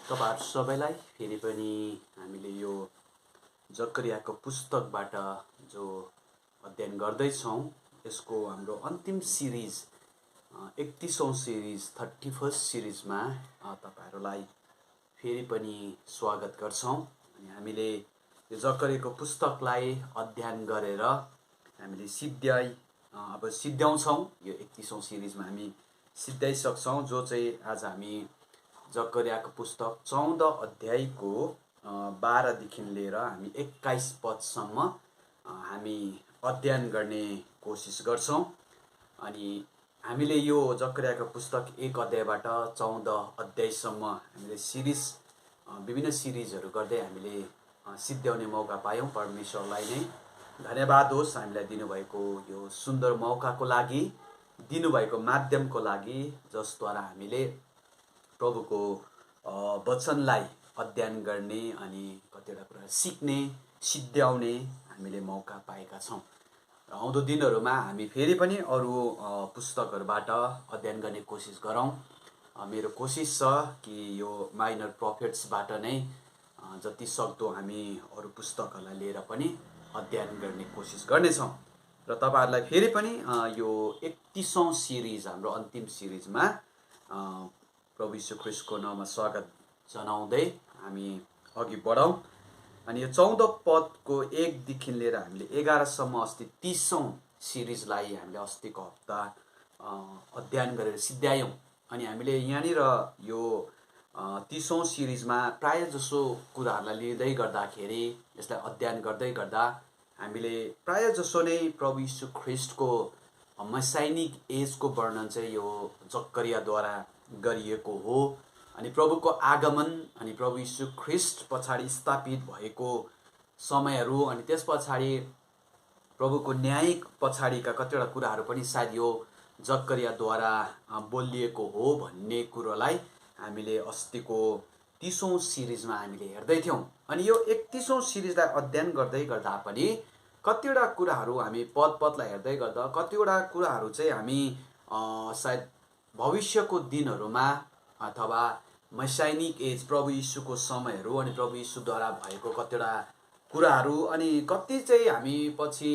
तपाईहरु सबैलाई फेरि पनि हामीले यो जकरियाको पुस्तकबाट जो अध्ययन गर्दै छौं यसको हाम्रो अन्तिम सिरिज 31औं सिरिज 31st सिरिजमा तपाईहरुलाई फेरि पनि स्वागत गर्छौं अनि हामीले यो जकरियाको पुस्तकलाई अध्ययन गरेर हामीले सिद्ध्याउँछौं यो 31औं सिरिजमा हामी सिद्ध्याइसक्छौं जो चाहिँ आज हामी जकरियाको पुस्तक 14 अध्यायको 12 देखि लिएर हामी 21 पदसम्म हामी अध्ययन गर्ने कोसिस गर्छौं अनि हामीले यो जकरियाको पुस्तक 1 अध्यायबाट 14 अध्यायसम्म हामीले सिरिज विभिन्न सिरिजहरु गर्दै हामीले सिद्ध्याउने मौका पायौं। परमेश्वरलाई नै धन्यवाद होस् हामीलाई दिनुभएको यो सुन्दर मौकाको लागि, दिनुभएको माध्यमको लागि जसद्वारा हामीले प्रभुको वचनलाई अध्ययन गर्ने अनि कतिवटा कुरा सिक्ने सिद्ध्याउने हामीले मौका पाएका छौं र आउँदो दिनहरुमा हामी फेरि पनि अरु पुस्तकहरुबाट अध्ययन गर्ने कोसिस गरौं। मेरो कोसिस छ कि यो माइनर प्रोफेट्सबाट नै जति सक्दो हामी अरु पुस्तकहरुलाई लिएर पनि अध्ययन गर्ने कोसिस गर्नेछौं र तपाईहरुलाई फेरि पनि यो 31औं सिरिज हाम्रो अन्तिम सिरिजमा प्रभु यीशु ख्रीष्टको नाममा स्वागत जनाउँदै हामी अघि बढौं अनि यो 14 पदको 1 देखि लिएर हामीले 11 सम्म अस्ति 30औं सिरिजलाई हामीले अस्तिको हप्ता अध्ययन गरेर सिद्ध्यायौं अनि हामीले यहाँनिर यो 30औं सिरिजमा प्राय जसो कुराहरुलाई लिँदै गर्दाखेरि यसलाई अध्ययन गर्दै गर्दा हामीले प्राय जसो नै प्रभु यीशु ख्रीष्टको मसाइनिक एजको वर्णन चाहिँ यो जकरियाद्वारा गरिएको हो अनि प्रभुको आगमन अनि प्रभु यीशु ख्रीष्ट पछाडी स्थापित भएको समयहरु अनि त्यसपछि प्रभुको न्याय पछाडीका कतिवटा कुराहरु पनि सायद यो जकरियाद्वारा बोलिएको हो भन्ने कुरालाई हामीले अस्तिको 30औं सिरिजमा हामीले हेर्दै थियौं अनि यो 31औं सिरिजलाई अध्ययन गर्दै गर्दा पनि कतिवटा कुराहरु हामी पद-पदलाई हेर्दै गर्दा कतिवटा कुराहरु चाहिँ हामी सायद भविष्यको दिनहरुमा अथवा मसाइनिक एज प्रभु यीशुको समयहरु अनि प्रभु यीशुद्वारा भएको कतिवटा कुराहरु अनि कति चाहिँ हामी पछि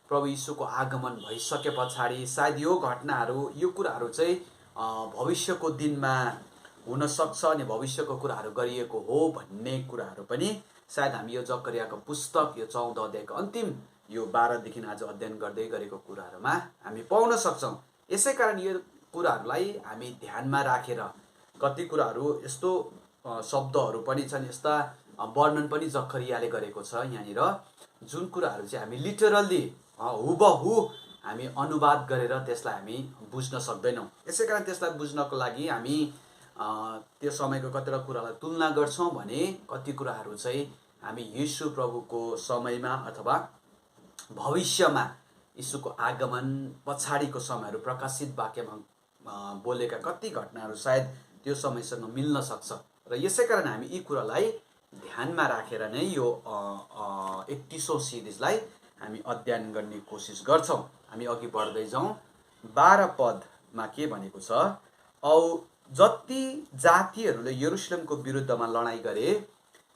प्रभु यीशुको आगमन भइसके पछाडी सायद यो घटनाहरु यो कुराहरु चाहिँ भविष्यको दिनमा हुन सक्छ अनि भविष्यको कुराहरु गरिएको हो भन्ने कुराहरु पनि सायद हामी यो जकरियाको पुस्तक यो 14 अध्यायको अन्तिम यो 12 देखि आज अध्ययन गर्दै गरेको कुराहरुमा हामी पाउन सक्छौं। यसैकारण यो कुराहरुलाई हामी ध्यानमा राखेर कति कुराहरु यस्तो शब्दहरु पनि छन् यस्ता वर्णन पनि जकरियाले गरेको छ यहाँनिर जुन कुराहरु चाहिँ हामी लिटरली हुबहु हामी अनुवाद गरेर त्यसलाई हामी बुझ्न सक्दैनौं। यसैकारण त्यसलाई बुझ्नको लागि हामी त्यो समयको कतिवटा कुरालाई तुलना गर्छौं भने कति कुराहरु चाहिँ हामी यीशु प्रभुको समयमा अथवा भविष्यमा यीशुको आगमन पछाडीको समयहरु प्रकाशित वाक्यमा बोलेका कति घटनाहरु सायद त्यो समयसँग मिल्न सक्छ र यसैकारण हामी यी कुरालाई ध्यानमा राखेर नै यो 31औं सिरिजलाई हामी अध्ययन गर्ने कोसिस गर्छौं। हामी अघि बढ्दै जाउँ। 12 पदमा के भनेको छ, औ जति जातिहरुले यरुशलेमको विरुद्धमा लडाई गरे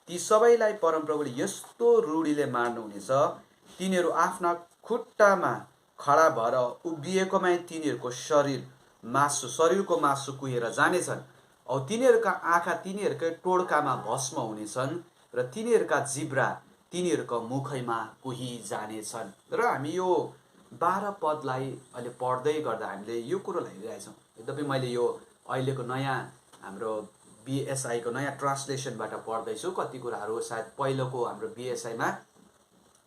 ती सबैलाई परमप्रभुले यस्तो रूढीले मार्नुहुनेछ, तिनीहरु आफ्ना खुट्टामा खडा भएर उभिएकोमै तिनीहरुको शरीरको मासु कुहेर जानेछन् औ तिनीहरुका आँखा तिनीहरुकै टोड्कामा भस्म हुनेछन् र तिनीहरुका जिब्रा तिनीहरुको मुखैमा कुही जानेछन्। र हामी यो 12 पदलाई अहिले पढ्दै गर्दा हामीले यो कुरोलाई हेरिरहेछौं। यद्यपि मैले यो अहिलेको नयाँ हाम्रो बीएसआई को नयाँ ट्रान्सलेसनबाट पढ्दै छु। कति कुराहरु सायद पहिलोको हाम्रो बीएसआई मा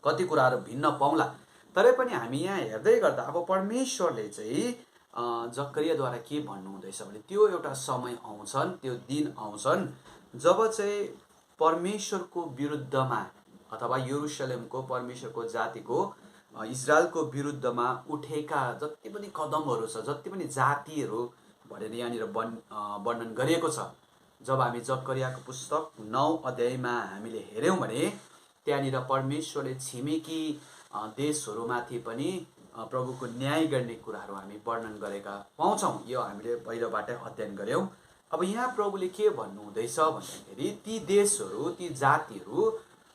कति कुराहरु भिन्न पाउला, तरै पनि हामी यहाँ हेर्दै गर्दा अब परमेश्वरले चाहिँ जकरियाद्वारा के भन्नु हुँदैछ भने त्यो एउटा समय आउँछन्, त्यो दिन आउँछन् जब चाहिँ परमेश्वरको विरुद्धमा अथवा यरुशलेमको परमेश्वरको जातिको इजरायलको विरुद्धमा उठेका जति पनि कदमहरु छ, जति पनि जातिहरु भनेर यहाँनिर वर्णन गरिएको छ। जब हामी जकरियाको पुस्तक 9 अध्यायमा हामीले हेर्यौं भने त्यहाँनिर परमेश्वरले छिमेकी देशहरुमाथि पनि प्रभुको न्याय गर्ने कुराहरु हामी वर्णन गरेका पाउँछौं। यो हामीले पहिलोबाटै अध्ययन गर्यौं। अब यहाँ प्रभुले के भन्नुहुँदैछ भन्दाखेरि ती देशहरू, ती जातिहरू,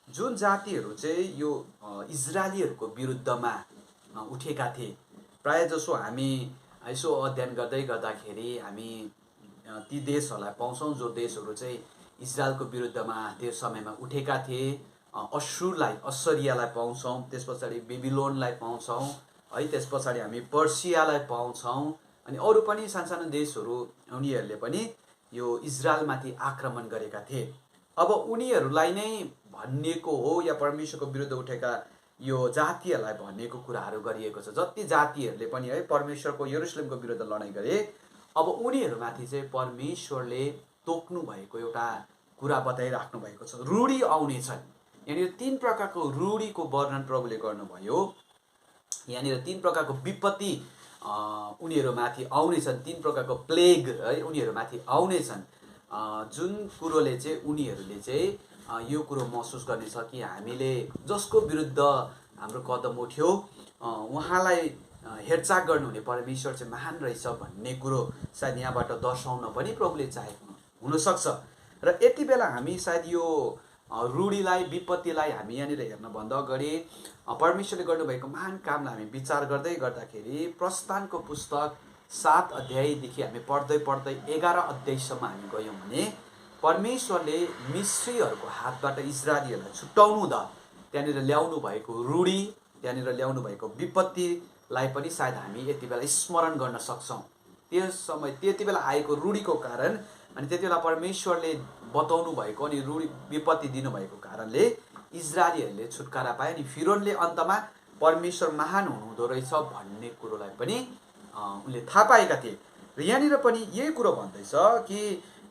जुन जातिहरू चाहिँ यो इजरायलीहरूको विरुद्धमा उठेका थिए, प्रायः जसो हामी यसो अध्ययन गर्दै गर्दाखेरि हामी ती देशहरूलाई पाउँछौँ जो देशहरू चाहिँ इजरायलको विरुद्धमा त्यो समयमा उठेका थिए। अश्शूरियालाई पाउँछौँ, त्यस पछाडि बेबिलोनलाई पाउँछौँ है, त्यस पछाडि हामी पर्सियालाई पाउँछौँ, अनि अरू पनि सानसानो देशहरू उनीहरूले पनि यो इजरायलमाथि आक्रमण गरेका थिए। अब उनीहरूलाई नै भनिएको हो या परमेश्वरको विरुद्ध उठेका यो जातिहरूलाई भनिएको कुराहरू गरिएको छ। जति जातिहरूले पनि है परमेश्वरको यरुशलेमको विरुद्ध लडाइँ गरे, अब उनीहरूमाथि चाहिँ परमेश्वरले तोक्नु भएको एउटा कुरा बताइराख्नु भएको छ। रूढी आउनेछन्। यहाँनिर 3 प्रकारको रूढीको वर्णन प्रभुले गर्नुभयो। यहाँनिर 3 प्रकारको विपत्ति उनीहरूमाथि आउनेछन्, 3 प्रकारको प्लेग है उनीहरूमाथि आउनेछन्, जुन कुरोले चाहिँ उनीहरूले चाहिँ यो कुरो महसुस गर्नेछ कि हामीले जसको विरुद्ध हाम्रो कदम उठ्यो उहाँलाई हेरचाह गर्नुहुने परमेश्वर चाहिँ महान रहेछ भन्ने कुरो सायद यहाँबाट दर्शाउन पनि प्रभुले चाहेको हुनसक्छ। र यति बेला हामी सायद यो रूढीलाई, विपत्तिलाई हामी यहाँनिर हेर्नभन्दा अगाडि परमेश्वरले गर्नुभएको महान कामलाई हामी विचार गर्दै गर्दाखेरि प्रस्थानको पुस्तक 7 अध्यायदेखि हामी पढ्दै 11 अध्यायसम्म हामी गयौँ भने परमेश्वरले मिश्रीहरूको हातबाट इजरायलीहरूलाई छुटाउनु हुँदा त्यहाँनिर ल्याउनु भएको रूढी, त्यहाँनिर ल्याउनु भएको विपत्तिलाई पनि सायद हामी यति बेला स्मरण गर्न सक्छौँ। त्यस समय त्यति बेला आएको रूढीको कारण अनि त्यति बेला परमेश्वरले बताउनु भएको अनि रूढी विपत्ति दिनुभएको कारणले इजरायलीहरूले छुटकारा पाए। अनि फिरौनले अन्तमा परमेश्वर महान हुनुहुँदो रहेछ भन्ने कुरोलाई पनि उनले थाहा पाएका थिए। र यहाँनिर पनि यही कुरो भन्दैछ कि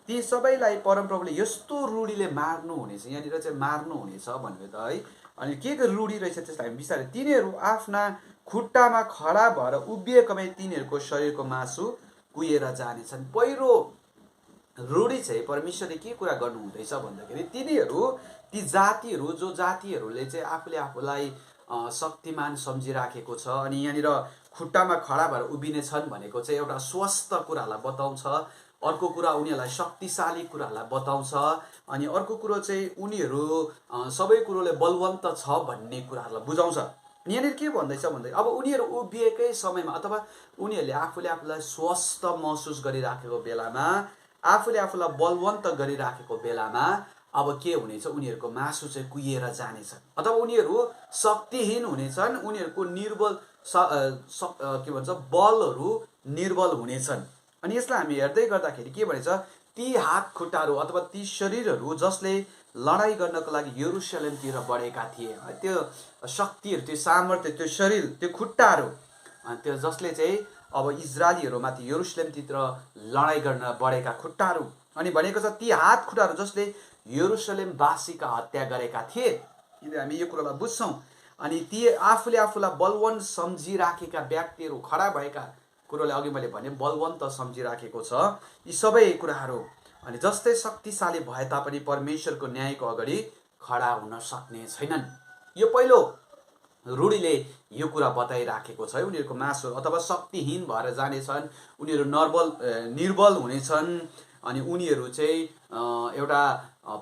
ती सबैलाई परमप्रभुले यस्तो रूढीले मार्नुहुनेछ। यहाँनिर चाहिँ मार्नुहुनेछ भन्यो त है। अनि के रूढी रहेछ त्यसलाई हामी बिस्तारै, तिनीहरू आफ्ना खुट्टामा खडा भएर उभिएकोमै तिनीहरूको शरीरको मासु कुहिएर जानेछन्। पहिलो रूढी चाहिँ परमेश्वरले के कुरा गर्नुहुँदैछ भन्दाखेरि तिनीहरू, ती जातिहरू, जो जातिहरूले चाहिँ आफूले आफूलाई शक्तिमान सम्झिराखेको छ, अनि यहाँनिर खुट्टामा खडा भएर उभिनेछन् भनेको चाहिँ एउटा स्वस्थ कुरालाई बताउँछ। अर्को कुरा उनीहरूलाई शक्तिशाली कुरालाई बताउँछ। अनि अर्को कुरो चाहिँ उनीहरू सबै कुरोले बलवन्त छ भन्ने कुराहरूलाई बुझाउँछ। यहाँनिर के भन्दैछ भन्दै अब उनीहरू उभिएकै समयमा अथवा उनीहरूले आफूले आफूलाई स्वस्थ महसुस गरिराखेको बेलामा, आफूले आफूलाई बलवन्त गरिराखेको बेलामा अब के हुनेछ, उनीहरूको मासु चाहिँ कुहिएर जानेछ अथवा उनीहरू शक्तिहीन हुनेछन्, उनीहरूको निर्बल के भन्छ बलहरू निर्बल हुनेछन्। अनि यसलाई हामी हेर्दै गर्दाखेरि के भनेछ, ती हात खुट्टाहरू अथवा ती शरीरहरू जसले लडाइँ गर्नको लागि यरुशलेमतिर बढेका थिए, त्यो शक्तिहरू, त्यो सामर्थ्य, त्यो शरीर, त्यो खुट्टाहरू, त्यो जसले चाहिँ अब इजरायलीहरूमाथि यरुशलेमतिर लडाइँ गर्न बढेका खुट्टाहरू, अनि भनेको छ ती हात खुट्टाहरू जसले यरुशलेमवासीका हत्या गरेका थिए। हामी यो कुरालाई बुझ्छौँ। अनि ती आफूले आफूलाई बलवान सम्झिराखेका व्यक्तिहरू, खडा भएका कुरोले अघि मैले भने बलवन्त सम्झिराखेको छ, यी सबै कुराहरू अनि जस्तै शक्तिशाली भए तापनि परमेश्वरको न्यायको अगाडि खडा हुन सक्ने छैनन्। यो पहिलो रूढीले यो कुरा बताइराखेको छ। उनीहरूको मासु अथवा शक्तिहीन भएर जानेछन्, उनीहरू निर्बल हुनेछन्, अनि उनीहरू चाहिँ एउटा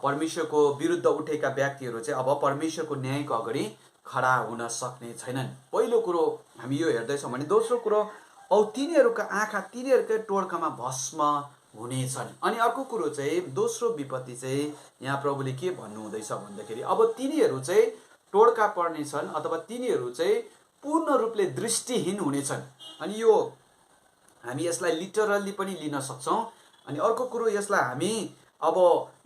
परमेश्वरको विरुद्ध उठेका व्यक्तिहरू चाहिँ अब परमेश्वरको न्यायको अगाडि खडा हुन सक्ने छैनन्। पहिलो कुरो हामी यो हेर्दैछौँ भने दोस्रो कुरो, औ तिनीहरूका आँखा तिनीहरूकै टोड्कामा भस्म हुनेछन्। अनि अर्को कुरो चाहिँ दोस्रो विपत्ति चाहिँ यहाँ प्रभुले के भन्नुहुँदैछ भन्दाखेरि अब तिनीहरू चाहिँ टोड्का पर्नेछन् अथवा तिनीहरू चाहिँ पूर्ण रूपले दृष्टिहीन हुनेछन्। अनि यो हामी यसलाई लिटरल्ली पनि लिन सक्छौँ। अनि अर्को कुरो यसलाई हामी अब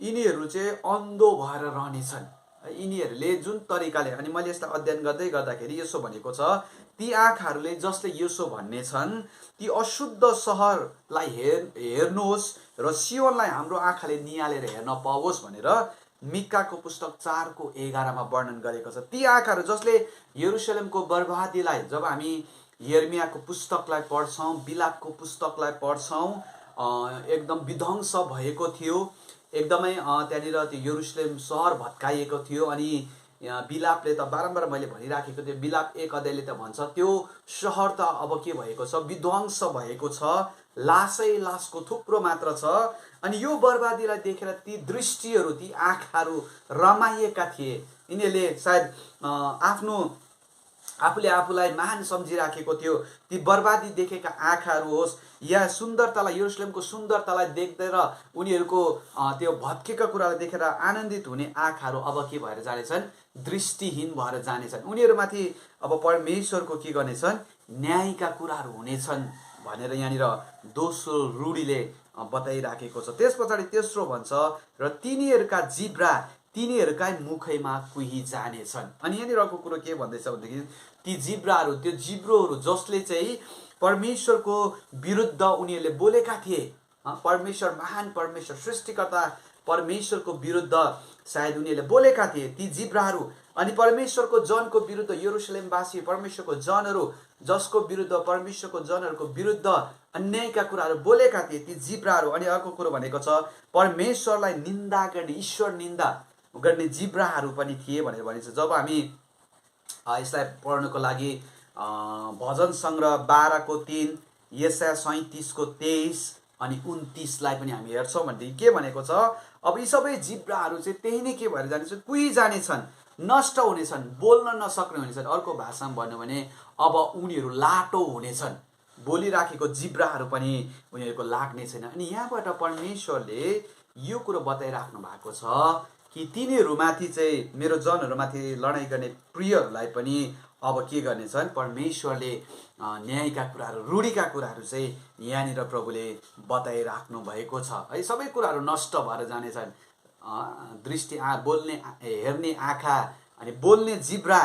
यिनीहरू चाहिँ अन्धो भएर रहनेछन्। यिनीहरूले जुन तरिकाले, अनि मैले यसलाई अध्ययन गर्दै गर्दाखेरि यसो भनेको छ, ती आँखाहरूले जसले यसो भन्ने छन्, ती अशुद्ध सहरलाई हेर्नुहोस् र सियोनलाई हाम्रो आँखाले निहालेर हेर्न पाओस् भनेर मिकाको पुस्तक 4:11 वर्णन गरेको छ। ती आँखाहरू जसले यरुशलेमको बर्बादीलाई, जब हामी यर्मियाको पुस्तकलाई पढ्छौँ, बिलापको पुस्तकलाई पढ्छौँ, एकदम विध्वंस भएको थियो, एकदमै त्यहाँनिर त्यो यरुशलेम सहर भत्काइएको थियो। अनि बिलापले त बारम्बार मैले भनिराखेको थियो, बिलाप 1 अध्यायले त भन्छ त्यो सहर त अब के भएको छ, विध्वंस भएको छ लासै लासको थुप्रो मात्र छ। अनि यो बर्बादीलाई देखेर ती दृष्टिहरू, ती आँखाहरू रमाइएका थिए। यिनीहरूले सायद आफूले आफूलाई महान सम्झिराखेको थियो। ती बर्बादी देखेका आँखाहरू होस् या सुन्दरतालाई, यरुसलेमको सुन्दरतालाई देखेर उनीहरूको त्यो भत्केका कुरालाई देखेर आनन्दित हुने आँखाहरू अब के भएर जानेछन्? दृष्टिहीन भएर जानेछन्। उनीहरूमाथि अब परमेश्वरको के गर्नेछन्? न्यायका कुराहरू हुनेछन् भनेर यहाँनिर दोस्रो रूढीले बताइराखेको छ। त्यस पछाडि तेस्रो भन्छ, र तिनीहरूका जिब्रा तिनीहरूकै मुखैमा कुही जानेछन्। अनि यहाँनिर अर्को कुरो के भन्दैछ भनेदेखि ती जिब्राहरू, त्यो जिब्रोहरू जसले चाहिँ परमेश्वरको विरुद्ध उनीहरूले बोलेका थिए, परमेश्वर, महान परमेश्वर, सृष्टिकर्ता परमेश्वरको विरुद्ध सायद उनीहरूले बोलेका थिए ती जिब्राहरू। अनि परमेश्वरको जनको विरुद्ध, यरुसलेमवासी परमेश्वरको जनहरू जसको विरुद्ध, परमेश्वरको जनहरूको विरुद्ध अन्यायका कुराहरू बोलेका थिए ती जिब्राहरू। अनि अर्को कुरो भनेको छ परमेश्वरलाई निन्दा गर्ने, ईश्वर निन्दा गर्ने जिब्राहरू पनि थिए भनेर भनिन्छ। जब हामी यसलाई पढ्नको लागि भजन सङ्ग्रह 12:3, यशाया 37:23 अनि 29लाई पनि हामी हेर्छौँ भनेदेखि के भनेको छ? अब यी सबै जिब्राहरू चाहिँ त्यही नै के भएर जानेछन्? कुही जानेछन्, नष्ट हुनेछन्, बोल्न नसक्ने हुनेछन्। अर्को भाषामा भन्नु भने अब उनीहरू लाटो हुनेछन्। बोलिराखेको जिब्राहरू पनि उनीहरूको लाग्ने छैन। अनि यहाँबाट परमेश्वरले यो कुरो बताइराख्नु भएको छ कि तिनीहरूमाथि चाहिँ, मेरो जनहरूमाथि लडाइँ गर्ने प्रियहरूलाई पनि अब के गर्नेछन्? परमेश्वरले न्यायका कुराहरू, रूढीका कुराहरू चाहिँ यहाँनिर प्रभुले बताइराख्नु भएको छ है। सबै कुराहरू नष्ट भएर जानेछन्। दृष्टि, बोल्ने, हेर्ने आँखा, अनि बोल्ने जिब्रा,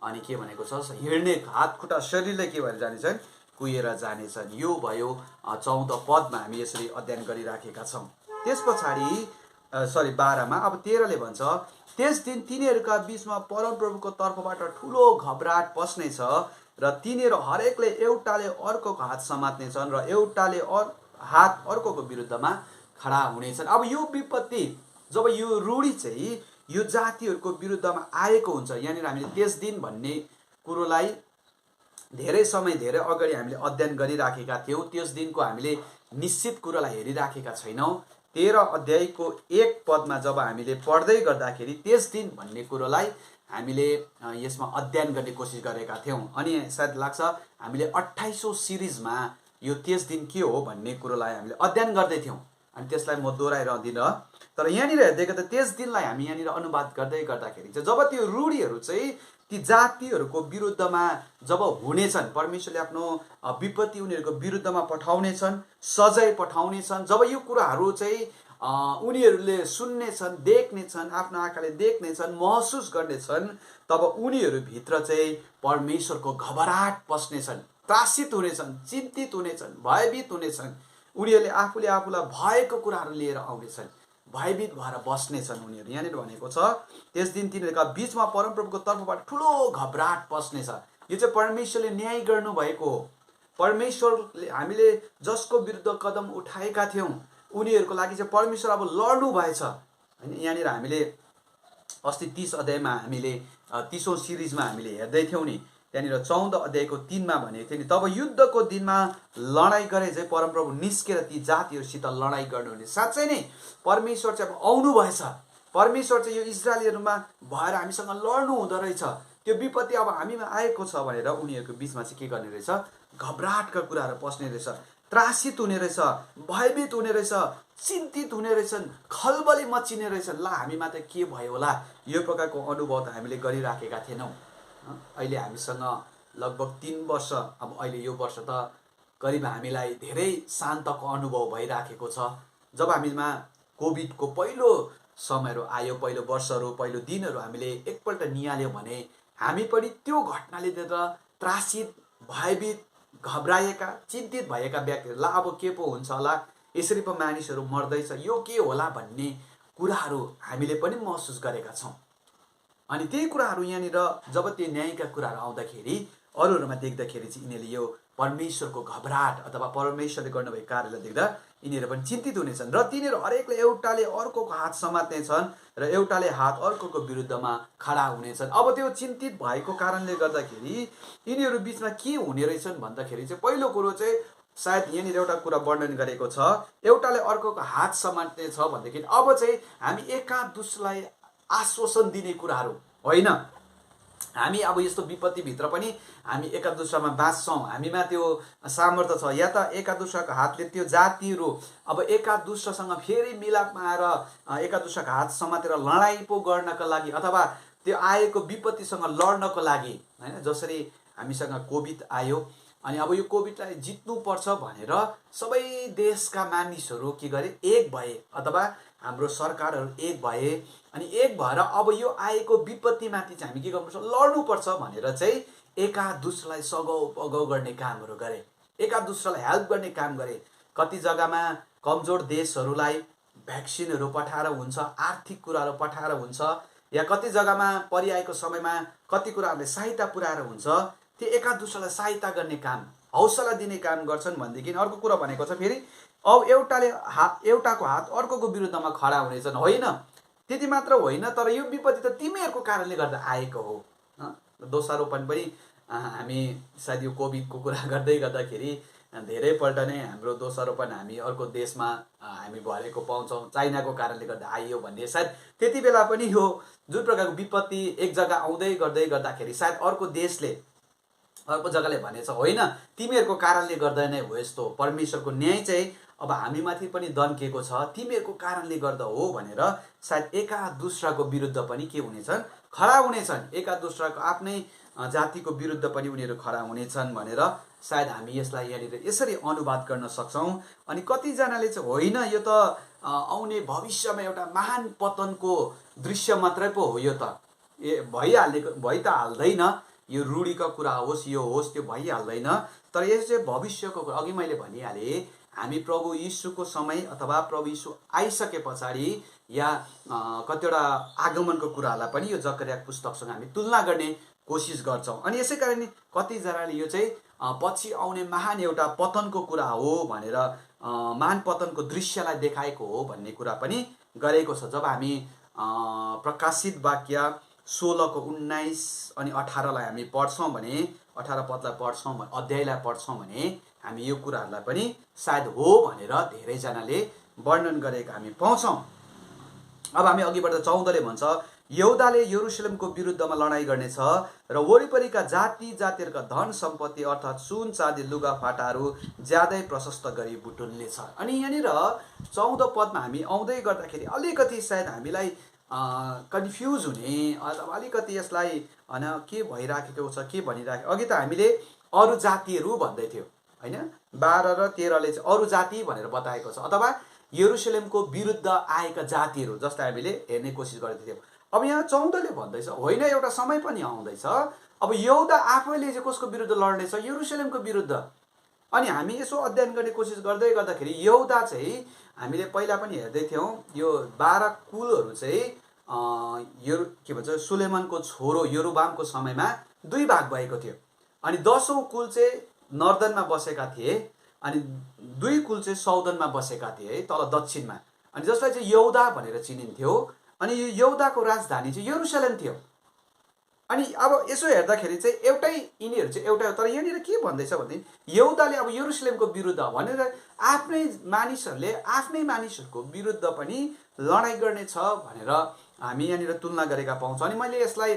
अनि के भनेको छ? हिँड्ने हात खुट्टा, शरीरले के भएर जानेछन्? कुहिएर जानेछन्। यो भयो 14 पदमा हामी यसरी अध्ययन गरिराखेका छौँ। त्यस पछाडि 12मा अब 13ले भन्छ, त्यस दिन तिनीहरूका बीचमा परमप्रभुको तर्फबाट ठुलो घबराहट पस्नेछ, र तिनीहरू हरेकले एउटाले अर्कोको हात समात्नेछन् र एउटाले हात अर्कोको विरुद्धमा खडा हुनेछन्। अब यो विपत्ति, जब यो रूढी चाहिँ यो जातिहरूको विरुद्धमा आएको हुन्छ, यहाँनिर हामीले त्यस दिन भन्ने कुरोलाई धेरै समय, धेरै अगाडि हामीले अध्ययन गरिराखेका थियौँ। त्यस दिनको हामीले निश्चित कुरोलाई हेरिराखेका छैनौँ। 13 अध्यायको 1 पदमा जब हामीले पढ्दै गर्दाखेरि त्यस दिन भन्ने कुरोलाई हामीले यसमा अध्ययन गर्ने कोसिस गरेका थियौँ। अनि सायद लाग्छ हामीले 28औं सिरिजमा यो त्यस दिन के हो भन्ने कुरोलाई हामीले अध्ययन गर्दै थियौँ। अनि त्यसलाई म दोहोऱ्याइरहदिनँ। तर यहाँनिर हेर्दै गर्दा त्यस दिनलाई हामी यहाँनिर अनुवाद गर्दै गर्दाखेरि चाहिँ जब त्यो रूढीहरू चाहिँ ती जातिहरूको विरुद्धमा जब हुनेछन्, परमेश्वरले आफ्नो विपत्ति उनीहरूको विरुद्धमा पठाउनेछन्, सजाय पठाउनेछन्, जब यो कुराहरू चाहिँ उनीहरूले सुन्नेछन्, देख्नेछन्, आफ्नो आँखाले देख्नेछन्, महसुस गर्नेछन्, तब उनीहरूभित्र चाहिँ परमेश्वरको घबराहट पस्नेछन्, त्रासित हुनेछन्, चिन्तित हुनेछन्, भयभीत हुनेछन्। उनीहरूले आफूले आफूलाई भएको कुराहरू लिएर आउनेछन्, भयभीत भएर बस्नेछन् उनीहरू। यहाँनिर भनेको छ त्यस दिन तिनीहरूका बीचमा परमप्रभुको तर्फबाट ठुलो घबराहट पस्नेछ। यो चाहिँ परमेश्वरले न्याय गर्नुभएको हो। परमेश्वरले, हामीले जसको विरुद्ध कदम उठाएका थियौँ उनीहरूको लागि चाहिँ परमेश्वर अब लड्नु भएछ हैन। यहाँनिर हामीले अस्ति 30 अध्यायमा हामीले 30औं सिरिजमा हामीले हेर्दै थियौँ नि, त्यहाँनिर 14 अध्यायको 3मा भनेको थियो नि, तब युद्धको दिनमा लडाइँ गरे चाहिँ परमप्रभु निस्केर ती जातिहरूसित लडाइँ गर्नुहुने। साँच्चै नै परमेश्वर चाहिँ अब आउनु भएछ। परमेश्वर चाहिँ यो इजरायलीहरूमा भएर हामीसँग लड्नु हुँदो रहेछ। त्यो विपत्ति अब हामीमा आएको छ भनेर उनीहरूको बिचमा चाहिँ के गर्ने रहेछ? घबराहटका कुराहरू पस्ने रहेछ, त्रासित हुने रहेछ, भयभीत हुने रहेछ, चिन्तित हुने रहेछन्, खलबली मचिने रहेछन्। ला हामीमा त के भयो होला? यो प्रकारको अनुभव त हामीले गरिराखेका थिएनौँ। अहिले हामीसँग लगभग 3 वर्ष, अब अहिले यो वर्ष त करिब हामीलाई धेरै शान्तको अनुभव भइराखेको छ। जब हामीमा कोभिडको पहिलो समयहरू आयो, पहिलो वर्षहरू, पहिलो दिनहरू हामीले एकपल्ट निहाल्यौँ भने हामी पनि त्यो घटनाले दिएर त्रासित, भयभीत, घबराएका, चिन्तित भएका व्यक्तिहरू, ला अब के पो हुन्छ होला, यसरी पो मानिसहरू मर्दैछ, यो के होला भन्ने कुराहरू हामीले पनि महसुस गरेका छौँ। अनि त्यही कुराहरू यहाँनिर जब त्यो न्यायका कुराहरू आउँदाखेरि अरूहरूमा देख्दाखेरि चाहिँ यिनीहरूले यो परमेश्वरको घबराहट अथवा परमेश्वरले गर्नुभएको कार्यलाई देख्दा यिनीहरू पनि चिन्तित हुनेछन्, र तिनीहरू हरेकले एउटाले अर्कोको हात समात्नेछन् र एउटाले हात अर्कोको विरुद्धमा खडा हुनेछन्। अब त्यो चिन्तित भएको कारणले गर्दाखेरि यिनीहरू बिचमा के हुने रहेछन् भन्दाखेरि चाहिँ पहिलो कुरो चाहिँ सायद यहाँनिर एउटा कुरा वर्णन गरेको छ, एउटाले अर्कोको हात समात्ने छ भनेदेखि अब चाहिँ हामी एकादुस्रालाई आश्वासन दिने कुराहरू होइन। हामी अब यस्तो विपत्तिभित्र पनि हामी एकादुस्रामा बाँच्छौँ, हामीमा त्यो सामर्थ्य छ, या त एकादुस्राको हातले त्यो जातिहरू अब एकादुस्रासँग फेरि मिलापमा आएर एकादुस्राको हात समातेर लडाइँ पो गर्नका लागि अथवा त्यो आएको विपत्तिसँग लड्नको लागि होइन। जसरी हामीसँग कोभिड आयो अनि अब यो कोभिडलाई जित्नुपर्छ भनेर सबै देशका मानिसहरू के गरे, एक भए अथवा हाम्रो सरकारहरू एक भए अनि एक भएर अब यो आएको विपत्तिमाथि चाहिँ हामी के गर्नुपर्छ, लड्नुपर्छ भनेर चाहिँ एकादुस्रालाई सघाउ पगाउ गर्ने कामहरू गरे, एकादुस्रालाई हेल्प गर्ने काम गरे। कति जग्गामा कमजोर देशहरूलाई भ्याक्सिनहरू पठाएर हुन्छ, आर्थिक कुराहरू पठाएर हुन्छ, या कति जग्गामा परिआएको समयमा कति कुराहरूले सहायता पुर्याएर हुन्छ। त्यो एकादुस्रालाई सहायता गर्ने काम, हौसला दिने काम गर्छन्। भनेदेखि अर्को कुरा भनेको छ फेरि अब एउटाको हात अर्कोको विरुद्धमा खडा हुनेछन्, होइन त्यति मात्र होइन, तर यो विपत्ति त तिमीहरूको कारणले गर्दा आएको हो। दोषारोपण पनि हामी सायद यो कोभिडको कुरा गर्दै गर्दाखेरि धेरैपल्ट नै हाम्रो दोषारोपण हामी अर्को देशमा हामी भरेको पाउँछौँ, चाइनाको कारणले गर्दा आइयो भन्ने। सायद त्यति बेला पनि यो जुन प्रकारको विपत्ति एक जग्गा आउँदै गर्दै गर्दाखेरि सायद अर्को देशले अर्को जग्गाले भनेछ होइन तिमीहरूको कारणले गर्दा नै हो यस्तो, परमेश्वरको न्याय चाहिँ अब हामीमाथि पनि दन्किएको छ, तिमीहरूको कारणले गर्दा हो भनेर सायद एकादुस्राको विरुद्ध पनि के हुनेछन्, खडा हुनेछन्, एकादुस्राको आफ्नै जातिको विरुद्ध पनि उनीहरू खडा हुनेछन् भनेर सायद हामी यसलाई यहाँनिर यसरी अनुवाद गर्न सक्छौँ। अनि कतिजनाले चाहिँ होइन यो त आउने भविष्यमा एउटा महान पतनको दृश्य मात्रै पो हो, यो त भइ त हाल्दैन, यो रूढीको कुरा होस् यो होस् त्यो भइहाल्दैन, तर यस चाहिँ भविष्यको कुरा। अघि मैले भनिहालेँ हामी प्रभु यीशुको समय अथवा प्रभु यीशु आइसके पछाडि या कतिवटा आगमनको कुराहरूलाई पनि यो जकरिया पुस्तकसँग हामी तुलना गर्ने कोसिस गर्छौँ। अनि यसै कारण कतिजनाले यो चाहिँ पछि आउने महान एउटा पतनको कुरा हो भनेर महान पतनको दृश्यलाई देखाएको हो भन्ने कुरा पनि गरेको छ। जब हामी प्रकाशित वाक्य 16:19 अनि 18लाई हामी पढ्छौँ भने 18 पदलाई पढ्छौँ अध्यायलाई पढ्छौँ भने हामी यो कुराहरूलाई पनि सायद हो भनेर धेरैजनाले वर्णन गरेको हामी पाउँछौँ। अब हामी अघि बढ्दा 14ले भन्छ यहुदाले यरुशलेमको विरुद्धमा लडाइँ गर्नेछ र वरिपरिका जाति जातिहरूका धन सम्पत्ति अर्थात् सुन चाँदी लुगा फाटाहरू ज्यादै प्रशस्त गरी बुटुल्नेछ। अनि यहाँनिर 14 पदमा हामी आउँदै गर्दाखेरि अलिकति सायद हामीलाई कन्फ्युज हुने अथवा अलिकति यसलाई होइन के भइराखेको छ के भनिराखेको। अघि त हामीले अरू जातिहरू भन्दै थियो होइन, 12 र 13ले चाहिँ अरू जाति भनेर बताएको छ अथवा यरुशलेमको विरुद्ध आएका जातिहरू जसलाई हामीले हेर्ने कोसिस गरेको थियौँ। अब यहाँ 14ले भन्दैछ होइन एउटा समय पनि आउँदैछ अब यहुदा आफैले चाहिँ कसको विरुद्ध लड्नेछ, यरुशलेमको विरुद्ध। अनि हामी यसो अध्ययन गर्ने कोसिस गर्दै गर्दाखेरि यहुदा चाहिँ हामीले पहिला पनि हेर्दै थियौँ यो 12 कुलहरू चाहिँ के भन्छ सुलेमनको छोरो यरोबामको समयमा 2 भाग भएको थियो। अनि 10औं कुल चाहिँ नर्दनमा बसेका थिए अनि 2 कुल चाहिँ साउदर्नमा बसेका थिए है, तल दक्षिणमा, अनि जसलाई चाहिँ यहुदा भनेर चिनिन्थ्यो। अनि यो यहुदाको राजधानी चाहिँ यरुशलेम थियो। अनि अब यसो हेर्दाखेरि चाहिँ एउटै यिनीहरू चाहिँ एउटै हो, तर यहाँनिर के भन्दैछ भने यहुदाले अब यरुशलेमको विरुद्ध भनेर आफ्नै मानिसहरूको विरुद्ध पनि लडाइँ गर्नेछ भनेर हामी यहाँनिर तुलना गरेका पाउँछौँ। अनि मैले यसलाई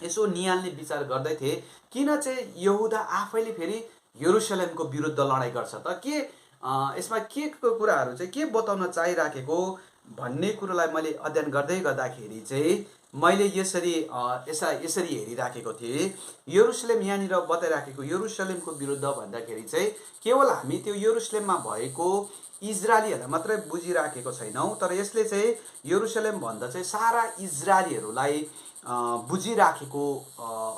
यसो निहाल्ने विचार गर्दै थिएँ किन चाहिँ यहुदा आफैले फेरि यरुशलेमको विरुद्ध लडाइँ गर्छ त, के यसमा के कुराहरू चाहिँ के बताउन चाहिराखेको भन्ने कुरालाई मैले अध्ययन गर्दै गर्दाखेरि चाहिँ मैले यसरी हेरिराखेको थिएँ। यरुशलेम यहाँनिर बताइराखेको यरुशलेमको विरुद्ध भन्दाखेरि चाहिँ केवल हामी त्यो यरुशलेममा भएको इजरायलीहरूलाई मात्रै बुझिराखेको छैनौँ, तर यसले चाहिँ यरुशलेम भन्दा चाहिँ सारा इजरायलीहरूलाई बुझिराखेको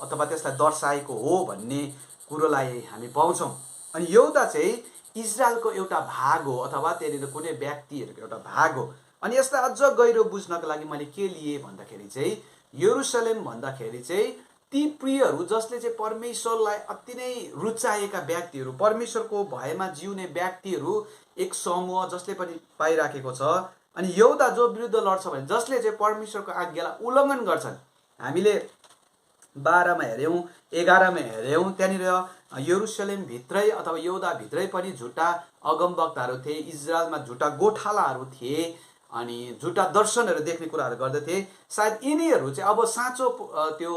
अथवा त्यसलाई दर्शाएको हो भन्ने कुरोलाई हामी पाउँछौँ। अनि यहुदा चाहिँ इजरायलको एउटा भाग हो अथवा त्यहाँनिर कुनै व्यक्तिहरूको एउटा भाग हो। अनि यसलाई अझ गहिरो बुझ्नको लागि मैले के लिएँ भन्दाखेरि चाहिँ यरुशलेम भन्दाखेरि चाहिँ ती प्रियहरू जसले चाहिँ परमेश्वरलाई अति नै रुचाएका व्यक्तिहरू, परमेश्वरको भयमा जिउने व्यक्तिहरू एक समूह जसले पनि पाइराखेको छ। अनि यहुदा जो विरुद्ध लड्छ भने जसले चाहिँ परमेश्वरको आज्ञालाई उल्लङ्घन गर्छन्। हामीले 12मा हेऱ्यौँ 11मा हेऱ्यौँ त्यहाँनिर यरुसलेम भित्रै अथवा यहुदा भित्रै पनि झुटा अगमवक्ताहरू थिए, इजरायलमा झुटा गोठालाहरू थिए अनि झुटा दर्शनहरू देख्ने कुराहरू गर्दथे। सायद यिनीहरू चाहिँ अब साँचो त्यो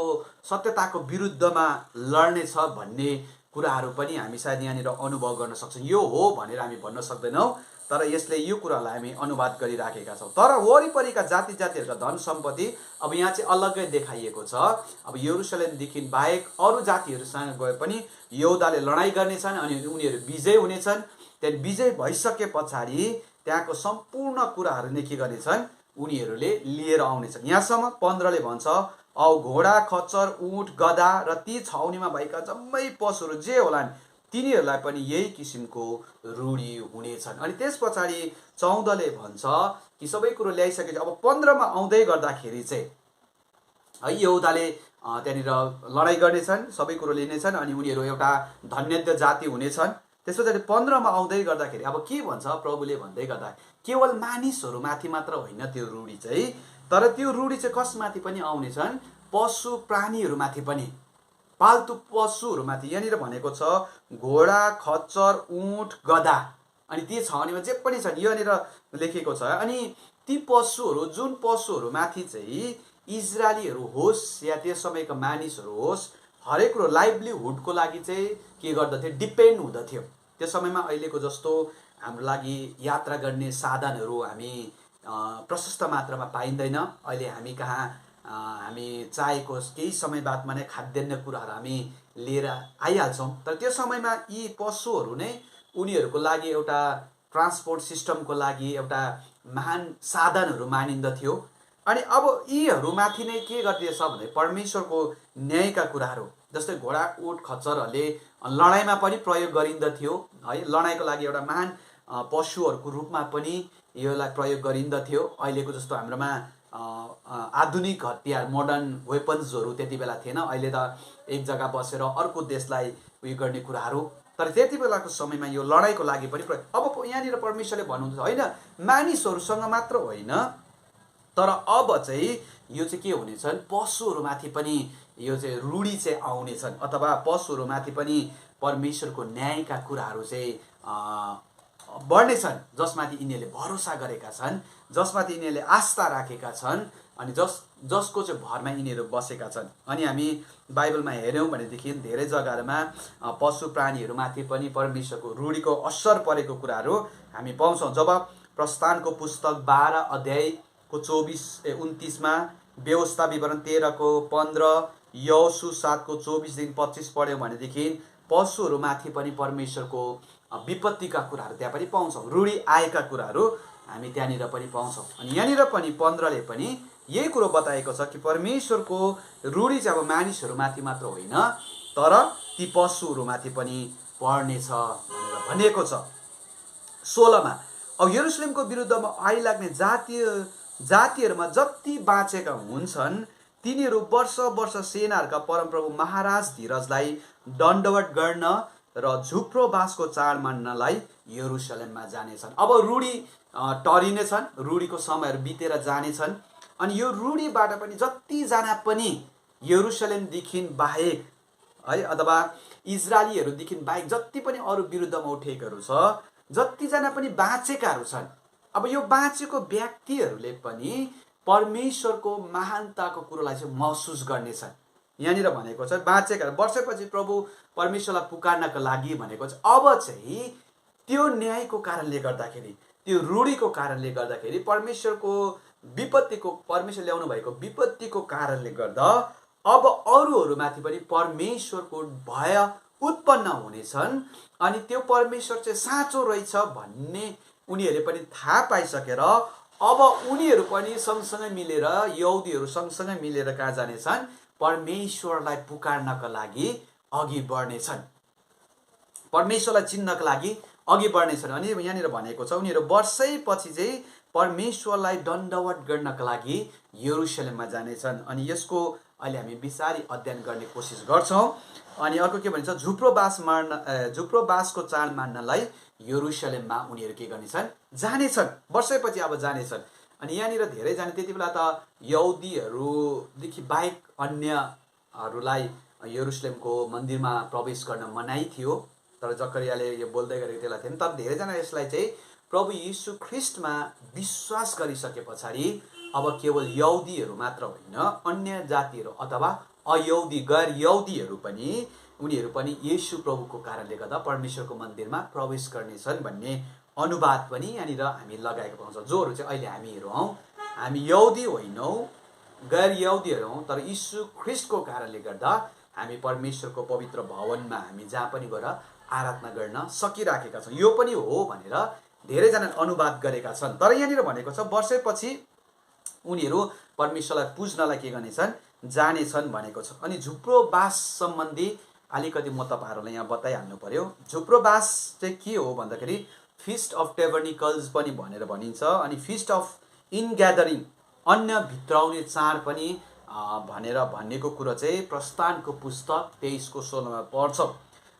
सत्यताको विरुद्धमा लड्नेछ भन्ने कुराहरू पनि हामी सायद यहाँनिर अनुभव गर्न सक्छौँ। यो हो भनेर हामी भन्न सक्दैनौँ, तर यसले यो कुरालाई हामी अनुवाद गरिराखेका छौँ। तर वरिपरिका जाति जातिहरूका धन सम्पत्ति अब यहाँ चाहिँ अलग्गै देखाइएको छ। अब यरुसलेमदेखि बाहेक अरू जातिहरूसँग गए पनि यहुदाले लडाइँ गर्नेछन् अनि उनीहरू विजय हुनेछन्। त्यहाँदेखि विजय भइसके पछाडि त्यहाँको सम्पूर्ण कुराहरू नै के गर्नेछन्, उनीहरूले लिएर आउनेछन्। यहाँसम्म 15ले भन्छ, औ घोडा खच्चर उँट गधा र ती छाउनीमा भएका जम्मै पशुहरू जे होलान् तिनीहरूलाई पनि यही किसिमको रूढी हुनेछन्। अनि त्यस पछाडि 14ले भन्छ कि सबै कुरो ल्याइसकेपछि अब 15मा आउँदै गर्दाखेरि चाहिँ है यहुदाले त्यहाँनिर लडाइँ गर्नेछन्, सबै कुरो लिनेछन् अनि उनीहरू एउटा धन्यद्ध जाति हुनेछन्। त्यस पछाडि 15मा आउँदै गर्दाखेरि अब के भन्छ प्रभुले भन्दै गर्दा, केवल मानिसहरूमाथि मात्र होइन त्यो रूढी चाहिँ, तर त्यो रूढी चाहिँ कसमाथि पनि आउनेछन्, पशु प्राणीहरूमाथि पनि, पाल्तु पशुहरूमाथि। यहाँनिर भनेको छ घोडा खच्चर उँट गधा अनि ती छाउनीमा जे पनि छन् यहाँनिर लेखेको छ। अनि ती पशुहरू, जुन पशुहरूमाथि चाहिँ इजरायलीहरू होस् या त्यस समयका मानिसहरू होस्, हरेक कुरो लाइभलीहुडको लागि चाहिँ के गर्दथे, डिपेन्ड हुँदथ्यो। त्यो समयमा अहिलेको जस्तो हाम्रो लागि यात्रा गर्ने साधनहरू हामी प्रशस्त मात्रामा पाइँदैन। अहिले हामी कहाँ हामी चाहेको केही समय बादमा नै खाद्यान्न कुराहरू हामी लिएर आइहाल्छौँ। तर त्यो समयमा यी पशुहरू नै उनीहरूको लागि एउटा ट्रान्सपोर्ट सिस्टमको लागि एउटा महान साधनहरू मानिन्दथ्यो। अनि अब यीहरूमाथि नै के गरिदिएछ भने परमेश्वरको न्यायका कुराहरू, जस्तै घोडा उँट खच्चरहरूले लडाइँमा पनि प्रयोग गरिन्दथ्यो है, लडाइँको लागि एउटा महान पशुहरूको रूपमा पनि योलाई प्रयोग गरिन्दथ्यो। अहिलेको जस्तो हाम्रोमा आधुनिक हतियार मोडर्न वेपन्सहरू त्यति बेला थिएन। अहिले त एक जग्गा बसेर अर्को देशलाई उयो गर्ने कुराहरू, तर त्यति बेलाको समयमा यो लडाइँको लागि पनि अब यहाँनिर परमेश्वरले भन्नुहुन्छ होइन, मानिसहरूसँग मात्र होइन, तर अब चाहिँ यो चाहिँ के हुनेछन्, पशुहरूमाथि पनि यो चाहिँ रूढी चाहिँ आउनेछन् अथवा पशुहरूमाथि पनि परमेश्वरको न्यायका कुराहरू चाहिँ बढ्नेछन्, जसमाथि यिनीहरूले भरोसा गरेका छन्, जसमाथि यिनीहरूले आस्था राखेका छन् अनि जसको चाहिँ भरमा यिनीहरू बसेका छन्। अनि हामी बाइबलमा हेऱ्यौँ भनेदेखि धेरै जग्गाहरूमा पशु प्राणीहरूमाथि पनि परमेश्वरको रूढीको असर परेको कुराहरू हामी पाउँछौँ। जब प्रस्थानको पुस्तक 12 अध्यायको 24-29मा, व्यवस्था विवरण 13को 15, यहोशू 7को 24देखि 25 पढ्यौँ भनेदेखि पशुहरूमाथि पनि परमेश्वरको विपत्तिका कुराहरू त्यहाँ पनि पाउँछौँ, रूढी आएका कुराहरू हामी त्यहाँनिर पनि पाउँछौँ। अनि यहाँनिर पनि 15ले पनि यही कुरो बताएको छ कि परमेश्वरको रूढी चाहिँ अब मानिसहरूमाथि मात्र होइन, तर ती पशुहरूमाथि पनि पर्नेछ भनेर भनिएको छ। 16मा, अब यरुसलेमको विरुद्धमा आइलाग्ने जातिहरूमा जति बाँचेका हुन्छन् तिनीहरू वर्ष वर्ष सेनाहरूका परमप्रभु महाराज धीरजलाई दण्डवत गर्न र झुप्रो बाँसको चाड मान्नलाई यरुसलेममा जानेछन्। अब रूढी टरिनेछन्, रूढीको समयहरू बितेर जानेछन्। अनि यो रूढीबाट पनि जतिजना पनि यरुसलेमदेखि बाहेक है अथवा इजरायलीहरूदेखि बाहेक जति पनि अरू विरुद्धमा उठेकोहरू छ, जतिजना पनि बाँचेकाहरू छन्, अब यो बाँचेको व्यक्तिहरूले पनि परमेश्वरको महानताको कुरोलाई चाहिँ महसुस गर्नेछन्। यहाँनिर भनेको छ बाँचेका वर्षपछि प्रभु परमेश्वरलाई पुकार्नको लागि भनेको छ। अब चाहिँ त्यो न्यायको कारणले गर्दाखेरि, त्यो रूढीको कारणले गर्दाखेरि, परमेश्वरको विपत्तिको, परमेश्वर ल्याउनु भएको विपत्तिको कारणले गर्दा अब अरूहरूमाथि पनि परमेश्वरको भय उत्पन्न हुनेछन्। अनि त्यो परमेश्वर चाहिँ साँचो रहेछ भन्ने उनीहरूले पनि थाहा पाइसकेर अब उनीहरू पनि सँगसँगै मिलेर, यहुदीहरू सँगसँगै मिलेर कहाँ जानेछन्, परमेश्वरलाई पुकार्नका लागि अघि बढ्नेछन्, परमेश्वरलाई चिन्नका लागि अघि बढ्नेछन्। अनि यहाँनिर भनेको छ उनीहरू वर्षैपछि चाहिँ परमेश्वरलाई दण्डवत गर्नका लागि यरुसलेममा जानेछन्। अनि यसको अहिले हामी बिस्तारै अध्ययन गर्ने कोसिस गर्छौँ। अनि अर्को के भन्छ, झुप्रो बाँसको चाड मान्नलाई यरुसलेममा उनीहरू के गर्नेछन्, जानेछन्, वर्षैपछि अब जानेछन्। अनि यहाँनिर धेरैजना त्यति बेला त यहुदीहरूदेखि बाहेक अन्यहरूलाई यरुशलेमको मन्दिरमा प्रवेश गर्न मनाइ थियो, तर जकरियाले यो बोल्दै गरेको त्यसलाई थिएन। तर धेरैजना यसलाई चाहिँ प्रभु यीशु ख्रिस्टमा विश्वास गरिसके पछाडि अब केवल यहुदीहरू मात्र होइन, अन्य जातिहरू अथवा अयहुदी गैर यहुदीहरू पनि उनीहरू पनि येशू प्रभुको कारणले गर्दा परमेश्वरको मन्दिरमा प्रवेश गर्नेछन् भन्ने अनुवाद पनि यहाँनिर हामी लगाएको पाउँछौँ। जोहरू चाहिँ अहिले हामीहरू हौँ, हामी यहुदी होइनौँ, गैर यहुदीहरू हौँ, तर यीशु ख्रिस्टको कारणले गर्दा हामी परमेश्वरको पवित्र भवनमा हामी जहाँ पनि गएर आराधना गर्न सकिराखेका छौँ। यो पनि हो भनेर धेरैजनाले अनुवाद गरेका छन्। तर यहाँनिर भनेको छ वर्षपछि उनीहरू परमेश्वरलाई पुज्नलाई के गर्नेछन्, जानेछन् भनेको छ। अनि झुप्रो बास सम्बन्धी अलिकति म तपाईँहरूलाई यहाँ बताइहाल्नु पर्यो। झुप्रो बास चाहिँ के हो भन्दाखेरि फिस्ट अफ टेबर्निकल्स पनि भनेर भनिन्छ, अनि फिस्ट अफ इन ग्यादरिङ अन्य भित्राउने चाड पनि भनेर भन्नेको कुरो चाहिँ प्रस्थानको पुस्तक 23:16 पर्छ।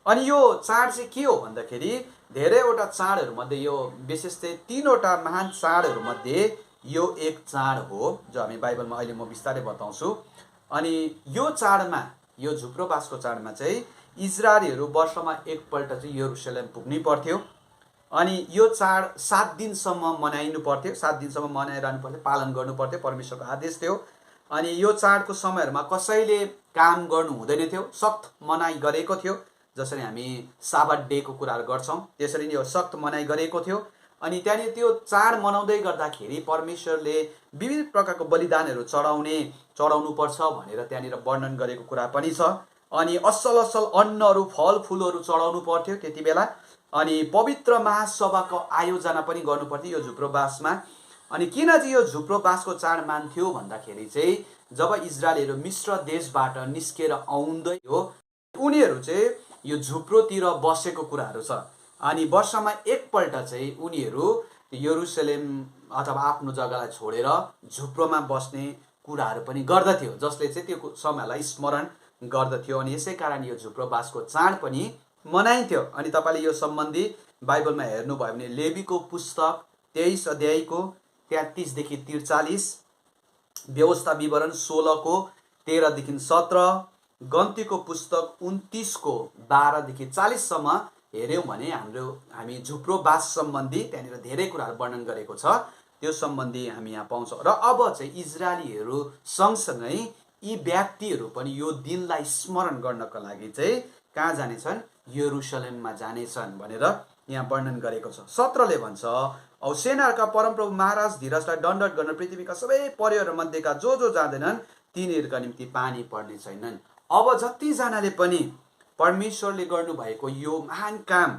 अनि यो चाड चाहिँ के हो भन्दाखेरि धेरैवटा चाडहरूमध्ये यो विशेष चाहिँ 3वटा महान चाडहरूमध्ये यो एक चाड हो, जो हामी बाइबलमा अहिले म बिस्तारै बताउँछु। अनि यो चाडमा, यो झुप्रो बासको चाडमा चाहिँ इजरायलीहरू वर्षमा एकपल्ट चाहिँ यरुशलेम पुग्नै पर्थ्यो। अनि यो चाड 7 दिनसम्म मनाइनु पर्थ्यो, 7 दिनसम्म मनाइरहनु पर्थ्यो, पालन गर्नु पर्थ्यो, परमेश्वरको आदेश थियो। अनि यो चाडको समयहरूमा कसैले काम गर्नु हुँदैन थियो, सख्त मनाइ गरेको थियो। जसरी हामी साबत डेको कुराहरू गर्छौँ त्यसरी नै यो सख्त मनाइ गरेको थियो। अनि त्यहाँनिर त्यो चाड मनाउँदै गर्दाखेरि परमेश्वरले विविध प्रकारको बलिदानहरू चढाउनु पर्छ भनेर त्यहाँनिर वर्णन गरेको कुरा पनि छ। अनि असल असल अन्नहरू, फलफुलहरू चढाउनु पर्थ्यो त्यति बेला। अनि पवित्र महासभाको आयोजना पनि गर्नु पर्थ्यो यो झुप्रो बासमा। अनि किन चाहिँ यो झुप्रो बासको चाड मान्थ्यो भन्दाखेरि चाहिँ जब इजरायलीहरू मिस्र देशबाट निस्केर आउँदै हो, उनीहरू चाहिँ यो झुप्रोतिर बसेको कुराहरू छ। अनि वर्षमा एकपल्ट चाहिँ उनीहरू यरुशलेम अथवा आफ्नो जग्गालाई छोडेर झुप्रोमा बस्ने कुराहरू पनि गर्दथ्यो, जसले चाहिँ त्यो समयलाई स्मरण गर्दथ्यो। अनि यसै कारण यो झुप्रो बासको चाड पनि मनाइन्थ्यो। अनि तपाईँले यो सम्बन्धी बाइबलमा हेर्नुभयो भने लेवीको पुस्तक 23 अध्यायको 33 देखि 43, व्यवस्था विवरण 16 को 13 देखि 17, गन्तीको पुस्तक 29 को 12 देखि 40 सम्म हेऱ्यौँ भने हामी झुप्रो बास सम्बन्धी त्यहाँनिर धेरै कुराहरू वर्णन गरेको छ, त्यो सम्बन्धी हामी यहाँ पाउँछौँ। र अब चाहिँ इजरायलीहरू सँगसँगै यी व्यक्तिहरू पनि यो दिनलाई स्मरण गर्नको लागि चाहिँ कहाँ जानेछन्, यरुशलेममा जानेछन् भनेर यहाँ वर्णन गरेको छ। 17ले भन्छ, औ सेनाहरूका परमप्रभु महाराज धीरजलाई दण्डवत गर्न पृथ्वीका सबै परिवारमध्येका जो जाँदैनन् तिनीहरूका निम्ति पानी पर्ने छैनन्। अब जतिजनाले पनि परमेश्वरले गर्नुभएको यो महान काम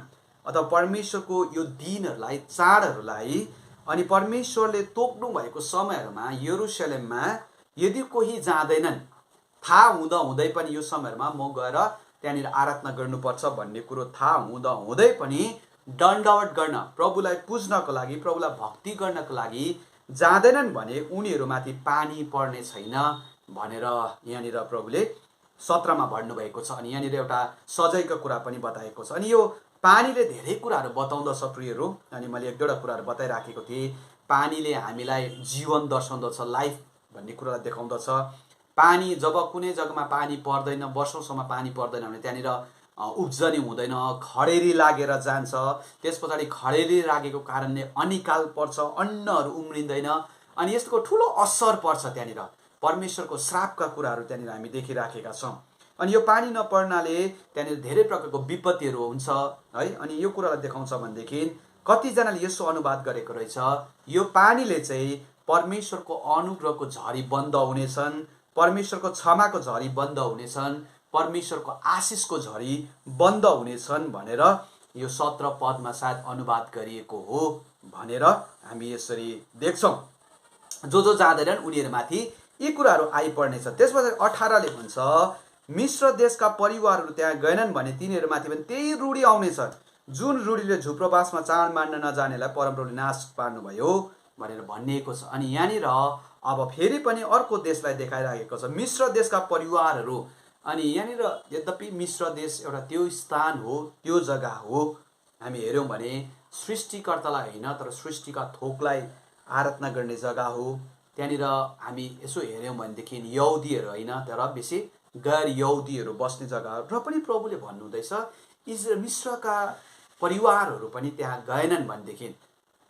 अथवा परमेश्वरको यो दिनहरूलाई, चाडहरूलाई अनि परमेश्वरले तोक्नु भएको समयहरूमा यरुशलेममा यदि कोही जाँदैनन्, थाहा हुँदै पनि यो समयहरूमा म गएर त्यहाँनिर आराधना गर्नुपर्छ भन्ने कुरो थाहा हुँदै पनि दण्डवत गर्न, प्रभुलाई पुज्नको लागि, प्रभुलाई भक्ति गर्नको लागि जाँदैनन् भने उनीहरूमाथि पानी पर्ने छैन भनेर यहाँनिर प्रभुले 17मा भन्नुभएको छ। अनि यहाँनिर एउटा सजायको कुरा पनि बताएको छ। अनि यो पानीले धेरै कुराहरू बताउँदछ प्रियहरू। अनि मैले एक दुईवटा कुराहरू बताइराखेको थिएँ। पानीले हामीलाई जीवन दर्शाउँदछ, लाइफ भन्ने कुरालाई देखाउँदछ। पानी जब कुनै जग्गामा पानी पर्दैन, वर्षौँसम्म पानी पर्दैन भने त्यहाँनिर उब्जनी हुँदैन, खडेरी लागेर जान्छ। त्यस पछाडि खडेरी लागेको कारणले अनिकाल पर्छ, अन्नहरू उम्रिँदैन, अनि यसको ठुलो असर पर्छ। त्यहाँनिर परमेश्वरको श्रापका कुराहरू त्यहाँनिर हामी देखिराखेका छौँ। अनि यो पानी नपर्नाले त्यहाँनिर धेरै प्रकारको विपत्तिहरू हुन्छ है। अनि यो कुरालाई देखाउँछ भनेदेखि कतिजनाले यसो अनुवाद गरेको रहेछ, यो पानीले चाहिँ परमेश्वरको अनुग्रहको झरी बन्द हुनेछन्, परमेश्वरको क्षमाको झरी बन्द हुनेछन्, परमेश्वरको आशिषको झरी बन्द हुनेछन् भनेर यो 17 पदमा सायद अनुवाद गरिएको हो भनेर हामी यसरी देख्छौँ। जो जाँदैनन् उनीहरूमाथि यी कुराहरू आइपर्नेछ। त्यसपछि 18ले भन्छ, मिश्र देशका परिवारहरू त्यहाँ गएनन् भने तिनीहरूमाथि पनि त्यही रूढी आउनेछ जुन रूढीले झुप्रोबासमा चाड मान्न नजानेलाई परमप्रभुले नाश पार्नुभयो भनेर भनिएको छ। अनि यहाँनिर अब फेरि पनि अर्को देशलाई देखाइरहेको छ, मिश्र देशका परिवारहरू। अनि यहाँनिर यद्यपि मिश्र देश एउटा त्यो स्थान हो, त्यो जग्गा हो, हामी हेऱ्यौँ भने सृष्टिकर्तालाई होइन तर सृष्टिका थोकलाई आराधना गर्ने जग्गा हो। त्यहाँनिर हामी यसो हेऱ्यौँ भनेदेखि यहुदीहरू होइन तर बेसी गैर यहुदीहरू बस्ने जग्गाहरू र पनि प्रभुले भन्नुहुँदैछ मिश्रका परिवारहरू पनि त्यहाँ गएनन् भनेदेखि।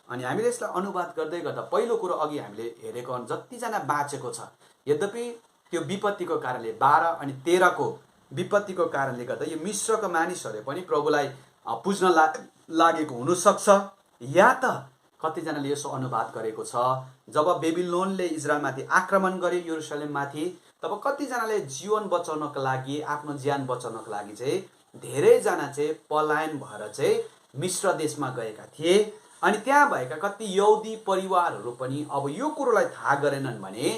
अनि हामीले यसलाई अनुवाद गर्दै गर्दा पहिलो कुरो अघि हामीले हेरेको जतिजना बाँचेको छ, यद्यपि त्यो विपत्तिको कारणले 12 अनि 13 को विपत्तिको कारणले गर्दा यो मिश्रका मानिसहरूले पनि प्रभुलाई पुज्न लागेको हुनसक्छ। या त कतिजनाले यसो अनुवाद गरेको छ, जब बेबिलोनले इजरायलमाथि आक्रमण गर्यो यरुसलेममाथि, तब कतिजनाले जीवन बचाउनको लागि, आफ्नो ज्यान बचाउनको लागि चाहिँ धेरैजना चाहिँ पलायन भएर चाहिँ मिश्र देशमा गएका थिए। अनि त्यहाँ भएका कति यहुदी परिवारहरू पनि अब यो कुरोलाई थाहा गरेनन् भने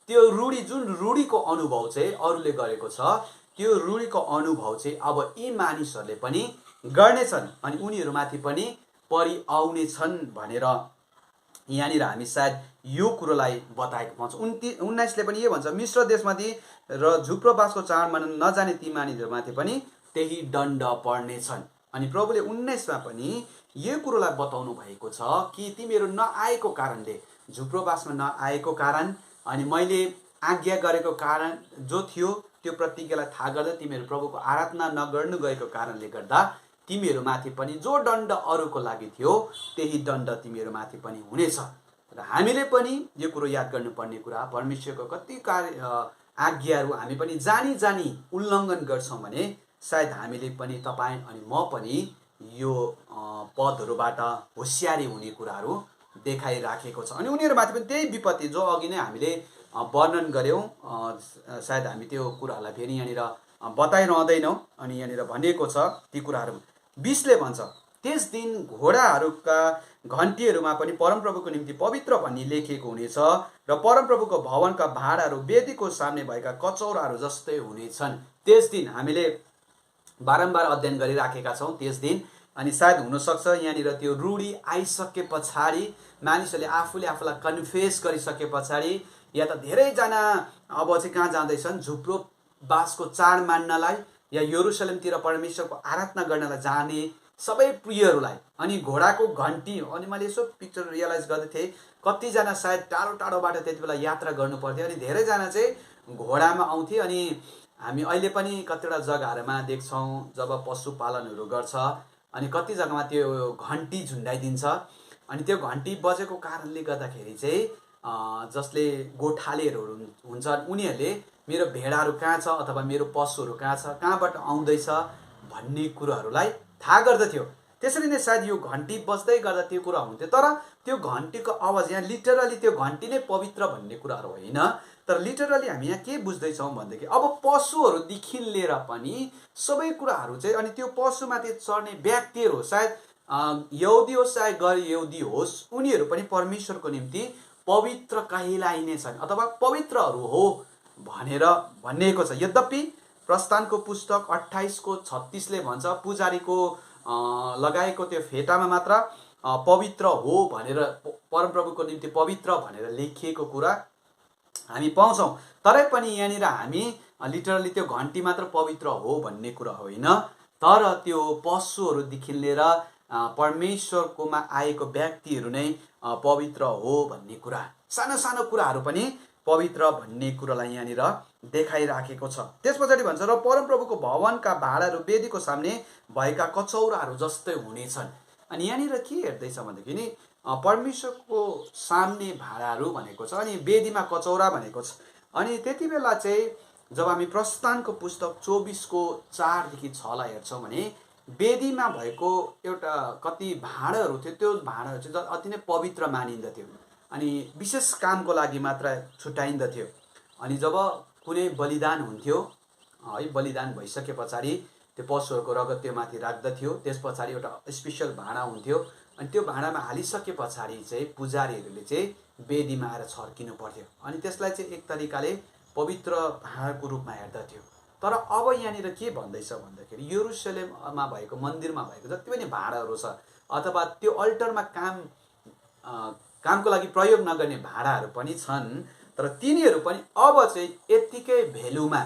त्यो जुन रूढीको अनुभव चाहिँ अरूले गरेको छ, त्यो रूढीको अनुभव चाहिँ अब यी मानिसहरूले पनि गर्नेछन् अनि उनीहरूमाथि पनि परिआउने छन् भनेर यहाँनिर हामी सायद यो कुरोलाई बताएको पाउँछौँ। 19ले पनि यो भन्छ, मिश्र देशमाथि र झुप्रोबासको चाड मनाउन नजाने ती मानिसहरूमाथि पनि त्यही दण्ड पर्नेछन्। अनि प्रभुले 19मा पनि यो कुरोलाई बताउनु भएको छ कि तिमीहरू नआएको कारणले, झुप्रोबासमा नआएको कारण अनि मैले आज्ञा गरेको कारण जो थियो त्यो प्रतिज्ञालाई थाहा गर्दा तिमीहरू प्रभुको आराधना नगर्नु गएको कारणले गर्दा तिमीहरूमाथि पनि जो दण्ड अरूको लागि थियो त्यही दण्ड तिमीहरूमाथि पनि हुनेछ। र हामीले पनि यो कुरो याद गर्नुपर्ने कुरा, परमेश्वरको कति आज्ञाहरू हामी पनि जानी जानी उल्लङ्घन गर्छौँ भने सायद हामीले पनि, तपाईँ अनि म पनि यो पदहरूबाट होसियारी हुने कुराहरू देखाइराखेको छ। अनि उनीहरूमाथि पनि त्यही विपत्ति जो अघि नै हामीले वर्णन गऱ्यौँ, सायद हामी त्यो कुराहरूलाई फेरि यहाँनिर बताइरहँदैनौँ। अनि यहाँनिर भनिएको छ ती कुराहरू। 20ले भन्छ, त्यस दिन घोडाहरूका घन्टीहरूमा पनि परमप्रभुको निम्ति पवित्र भन्ने लेखिएको हुनेछ र परमप्रभुको भवनका भाँडाहरू वेदीको सामने भएका कचौराहरू जस्तै हुनेछन्। त्यस दिन हामीले बारम्बार अध्ययन गरिराखेका छौँ त्यस दिन। अनि सायद हुनसक्छ यहाँनिर त्यो रूढी आइसके पछाडि, मानिसहरूले आफूले आफूलाई कन्फेस गरिसके पछाडि, या त धेरैजना अब चाहिँ कहाँ जाँदैछन्, झुप्रो बासको चाड मान्नलाई या यरुसलेमतिर परमेश्वरको आराधना गर्नलाई जाने सबै प्रियहरूलाई। अनि घोडाको घन्टी, अनि मैले यसो पिक्चर रियलाइज गर्दै थिएँ, कतिजना सायद टाढो टाढोबाट त्यति बेला यात्रा गर्नु पर्थ्यो अनि धेरैजना चाहिँ घोडामा आउँथे। अनि हामी अहिले पनि कतिवटा जग्गाहरूमा देख्छौँ जब पशुपालनहरू गर्छ अनि कति जग्गामा त्यो घन्टी झुन्डाइदिन्छ। अनि त्यो घन्टी बजेको कारणले गर्दाखेरि चाहिँ जसले गोठालेहरू हुन्छन् उनीहरूले मेरो भेडाहरू कहाँ छ अथवा मेरो पशुहरू कहाँ छ, कहाँबाट आउँदैछ भन्ने कुरोहरूलाई थाहा गर्दथ्यो। त्यसरी नै सायद यो घन्टी बज्दै गर्दा त्यो कुरा हुन्थ्यो। तर त्यो घन्टीको आवाज, यहाँ लिटरली त्यो घन्टी नै पवित्र भन्ने कुराहरू होइन, तर लिटरली हामी यहाँ के बुझ्दैछौँ भनेदेखि अब पशुहरूदेखि लिएर पनि सबै कुराहरू चाहिँ, अनि त्यो पशुमाथि चढ्ने व्यक्तिहरू सायद यहुदी होस् चाहे गैर यहुदी होस्, उनीहरू पनि परमेश्वरको निम्ति पवित्र कहलाइनेछन् अथवा पवित्रहरू हो भनेर भनिएको छ। यद्यपि प्रस्थानको पुस्तक 28:36ले भन्छ, पुजारीको लगाएको त्यो फेटामा मात्र पवित्र हो भनेर, परमप्रभुको निम्ति पवित्र भनेर लेखिएको कुरा हामी पाउँछौँ। तरै पनि यहाँनिर हामी लिटरली त्यो घन्टी मात्र पवित्र हो भन्ने कुरा होइन, तर त्यो पशुहरूदेखि लिएर परमेश्वरकोमा आएको व्यक्तिहरू नै पवित्र हो भन्ने कुरा, सानो सानो कुराहरू पनि पवित्र भन्ने कुरालाई यहाँनिर देखाइराखेको छ। त्यस पछाडि भन्छ, र परमप्रभुको भवनका भाँडाहरू वेदीको सामने भएका कचौराहरू जस्तै हुनेछन्। अनि यहाँनिर के हेर्दैछ भनेदेखि नि परमेश्वरको सामने भाँडाहरू भनेको छ अनि वेदीमा कचौरा भनेको छ। अनि त्यति बेला चाहिँ जब हामी प्रस्थानको पुस्तक 24:4देखि 6लाई हेर्छौँ भने वेदीमा भएको एउटा कति भाँडाहरू थियो, त्यो भाँडाहरू चाहिँ अति नै पवित्र मानिन्दथ्यो अनि विशेष कामको लागि मात्र छुट्याइन्दथ्यो। अनि जब कुनै बलिदान हुन्थ्यो है, बलिदान भइसके पछाडि त्यो पशुहरूको रगत त्यो माथि राख्दथ्यो, त्यस पछाडि एउटा स्पेसल भाँडा हुन्थ्यो अनि त्यो भाँडामा हालिसके पछाडि चाहिँ पुजारीहरूले चाहिँ वेदीमा आएर छर्किनु पर्थ्यो अनि त्यसलाई चाहिँ एक तरिकाले पवित्र भाँडाको रूपमा हेर्दथ्यो। तर अब यहाँनिर के भन्दैछ भन्दाखेरि यरुसलेममा भएको, मन्दिरमा भएको जति पनि भाँडाहरू छ अथवा त्यो अल्टरमा कामको लागि प्रयोग नगर्ने भाँडाहरू पनि छन्, तर तिनीहरू पनि अब चाहिँ यत्तिकै भेल्युमा,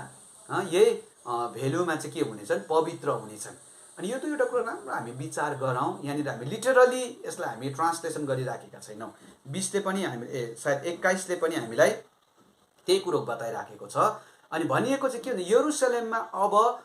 यही भेल्युमा चाहिँ के हुनेछन्, पवित्र हुनेछन्। अनि यो त एउटा कुरा राम्रो हामी विचार गरौँ। यहाँनिर हामी लिटरली यसलाई हामी ट्रान्सलेसन गरिराखेका छैनौँ। 20ले पनि हामी सायद 21ले पनि हामीलाई त्यही कुरो बताइराखेको छ। अनि भनिएको चाहिँ के हुन्छ, यरुसलेममा अब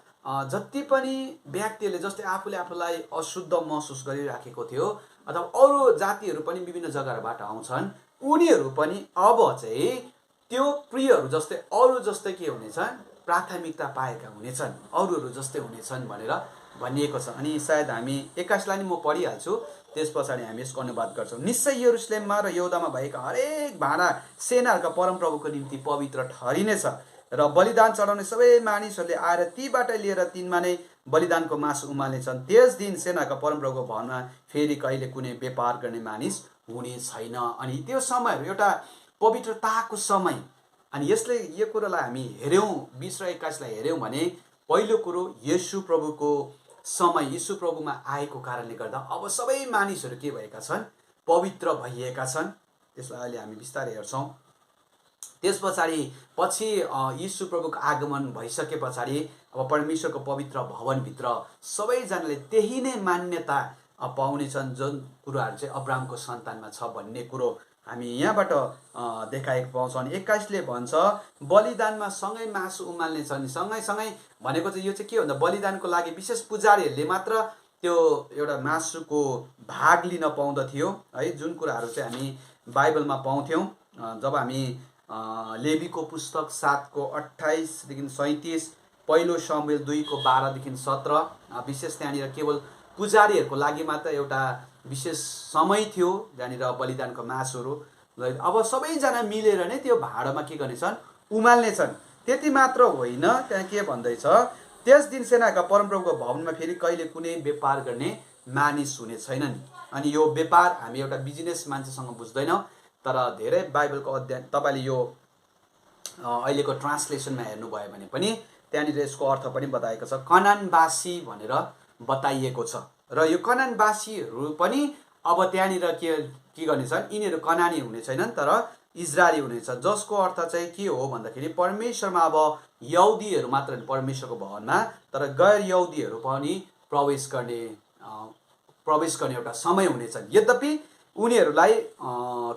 जति पनि व्यक्तिहरूले जस्तै आफूले आफूलाई अशुद्ध महसुस गरिराखेको थियो अथवा अरू जातिहरू पनि विभिन्न जग्गाहरूबाट आउँछन्, उनीहरू पनि अब चाहिँ त्यो प्रियहरू जस्तै अरू जस्तै के हुनेछन्, प्राथमिकता पाएका हुनेछन्, अरूहरू जस्तै हुनेछन् भनेर भनिएको छ। अनि सायद हामी 21लाई नि म पढिहाल्छु, त्यस पछाडि हामी यसको अनुवाद गर्छौँ। निश्चय यरुसलेममा र यहुदामा भएका हरेक भाँडा सेनाहरूका परमप्रभुको निम्ति पवित्र ठहरिनेछ र बलिदान चढाउने सबै मानिसहरूले आएर तीबाट लिएर तिनमा नै बलिदानको मासु उमाल्नेछन्। त्यस दिन सेनाका परमप्रभुको भवनमा फेरि कहिले कुनै व्यापार गर्ने मानिस हुने छैन। अनि त्यो समयहरू एउटा पवित्रताको समय। अनि यसले यो कुरोलाई हामी हेऱ्यौँ, 20 र 21लाई हेऱ्यौँ भने पहिलो कुरो येशू प्रभुको समय, येशू प्रभुमा आएको कारणले गर्दा अब सबै मानिसहरू के भएका छन्, पवित्र भइएका छन्। त्यसलाई अहिले हामी बिस्तारै हेर्छौँ। त्यस पछाडि पछि येशू प्रभुको आगमन भइसके पछाडि अब परमेश्वरको पवित्र भवनभित्र सबैजनाले त्यही नै मान्यता पाउनेछन् जुन कुराहरू चाहिँ अब्राहमको सन्तानमा छ भन्ने कुरो हामी यहाँबाट देखाएको पाउँछौँ। अनि 21ले भन्छ बलिदानमा सँगै मासु उमाल्नेछन्। सँगै भनेको चाहिँ यो चाहिँ के भन्दा बलिदानको लागि विशेष पुजारीहरूले मात्र त्यो एउटा मासुको भाग लिन पाउँदथ्यो है, जुन कुराहरू चाहिँ हामी बाइबलमा पाउँथ्यौँ। जब हामी लेवीको पुस्तक 7:28देखि 37, पहिलो शमुएल 2:12देखि 17, विशेष त्यहाँनिर केवल पुजारीहरूको लागि मात्र एउटा विशेष समय थियो जहाँनिर बलिदानको मासुहरू अब सबैजना मिलेर नै त्यो भाँडामा के गर्नेछन्, उमाल्नेछन्। त्यति मात्र होइन, त्यहाँ के भन्दैछ, त्यस दिन सेनाका परमप्रभुको भवनमा फेरि कहिले कुनै व्यापार गर्ने मानिस हुने छैनन्। अनि यो व्यापार हामी एउटा बिजनेस मान्छेसँग बुझ्दैनौँ, तर धेरै बाइबलको अध्ययन तपाईँले यो अहिलेको ट्रान्सलेसनमा हेर्नुभयो भने पनि त्यहाँनिर यसको अर्थ पनि बताएको छ, कनानवासी भनेर बताइएको छ। र यो कनानवासीहरू पनि अब त्यहाँनिर के गर्नेछन्, यिनीहरू कनानी हुने छैनन् तर इजरायली हुनेछ, जसको अर्थ चाहिँ के हो भन्दाखेरि परमेश्वरमा अब यहुदीहरू मात्र परमेश्वरको भवनमा, तर गैर यहुदीहरू पनि प्रवेश गर्ने एउटा समय हुनेछन्। यद्यपि उनीहरूलाई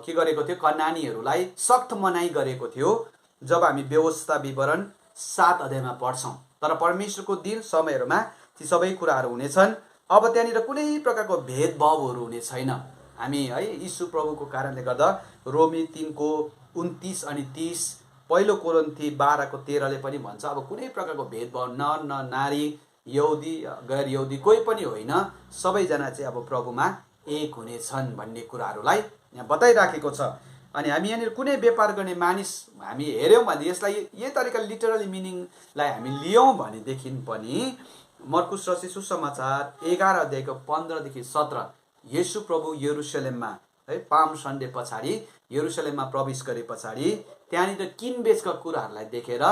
के गरेको थियो, कनानीहरूलाई सख्त मनाइ गरेको थियो, जब हामी व्यवस्था विवरण 7 अध्यायमा पढ्छौँ। तर परमेश्वरको दिन समयहरूमा ती सबै कुराहरू हुनेछन्। अब त्यहाँनिर कुनै प्रकारको भेदभावहरू हुने छैन। हामी है यीशु प्रभुको कारणले गर्दा रोमी 3:29 अनि 30, पहिलो कोरिन्थी 12:13ले पनि भन्छ अब कुनै प्रकारको भेदभाव न नारी, यहुदी गैर यहुदी कोही पनि होइन, सबैजना चाहिँ अब प्रभुमा एक हुनेछन् भन्ने कुराहरूलाई यहाँ बताइराखेको छ। अनि हामी यहाँनिर कुनै व्यापार गर्ने मानिस हामी हेऱ्यौँ भने यसलाई यही तरिकाले लिटरली मिनिङलाई हामी लियौँ भनेदेखि पनि मर्कुस रची सुसमाचार 11:15देखि 17 येशू प्रभु यरुसलेममा है पाम सन्डे पछाडि यरुसलेममा प्रवेश गरे पछाडि त्यहाँनिर किनबेचका कुराहरूलाई देखेर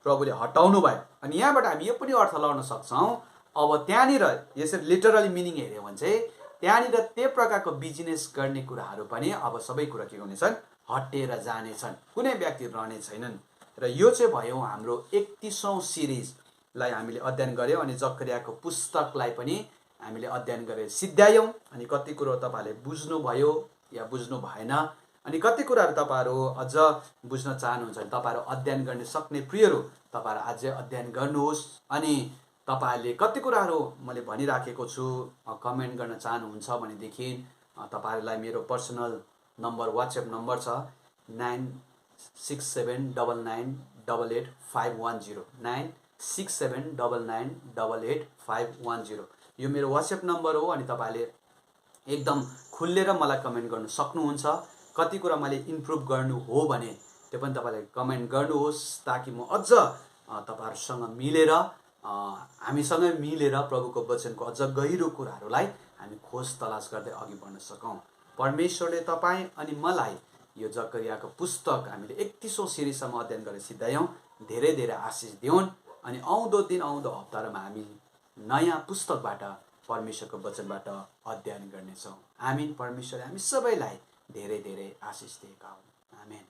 प्रभुले हटाउनु भयो। अनि यहाँबाट हामी यो पनि अर्थ लगाउन सक्छौँ, अब त्यहाँनिर यसरी लिटरली मिनिङ हेऱ्यौँ भने चाहिँ त्यहाँनिर त्यो प्रकारको बिजनेस गर्ने कुराहरू पनि अब सबै कुरा के हुनेछन्, हटेर जानेछन्, कुनै व्यक्ति रहने छैनन्। र यो चाहिँ भयो हाम्रो 31औं सिरिजलाई हामीले अध्ययन गऱ्यौँ। अनि जकरियाको पुस्तकलाई पनि हामीले अध्ययन गरेर सिद्ध्यायौँ। अनि कति कुरो तपाईँहरूले बुझ्नुभयो या बुझ्नु भएन, अनि कति कुराहरू तपाईँहरू अझ बुझ्न चाहनुहुन्छ भने तपाईँहरू अध्ययन गर्न सक्ने प्रियहरू तपाईँहरू अझै अध्ययन गर्नुहोस्। अनि तपाईँहरूले कति कुराहरू मैले भनिराखेको छु कमेन्ट गर्न चाहनुहुन्छ भनेदेखि तपाईँहरूलाई मेरो पर्सनल नम्बर वाट्सएप नम्बर छ 9679988510 9679988510। यो मेरो वाट्सएप नम्बर हो। अनि तपाईँले एकदम खुलेर मलाई कमेन्ट गर्न सक्नुहुन्छ। कति कुरा मैले इम्प्रुभ गर्नु हो भने त्यो पनि तपाईँले कमेन्ट गर्नुहोस्, ताकि म अझ तपाईँहरूसँग मिलेर हामीसँगै मिलेर प्रभुको वचनको अझ गहिरो कुराहरूलाई हामी खोज तलास गर्दै अघि बढ्न सकौँ। परमेश्वरले तपाईँ अनि मलाई यो जकरियाको पुस्तक हामीले 31औं सिरिजसम्म अध्ययन गरेर सिद्ध्यायौँ। धेरै धेरै आशिष दिउन्। अनि आउँदो हप्तामा हामी नयाँ पुस्तकबाट परमेश्वरको वचनबाट अध्ययन गर्नेछौँ। आमीन। परमेश्वरले हामी सबैलाई धेरै धेरै आशिष दिएका हुन्। आमेन।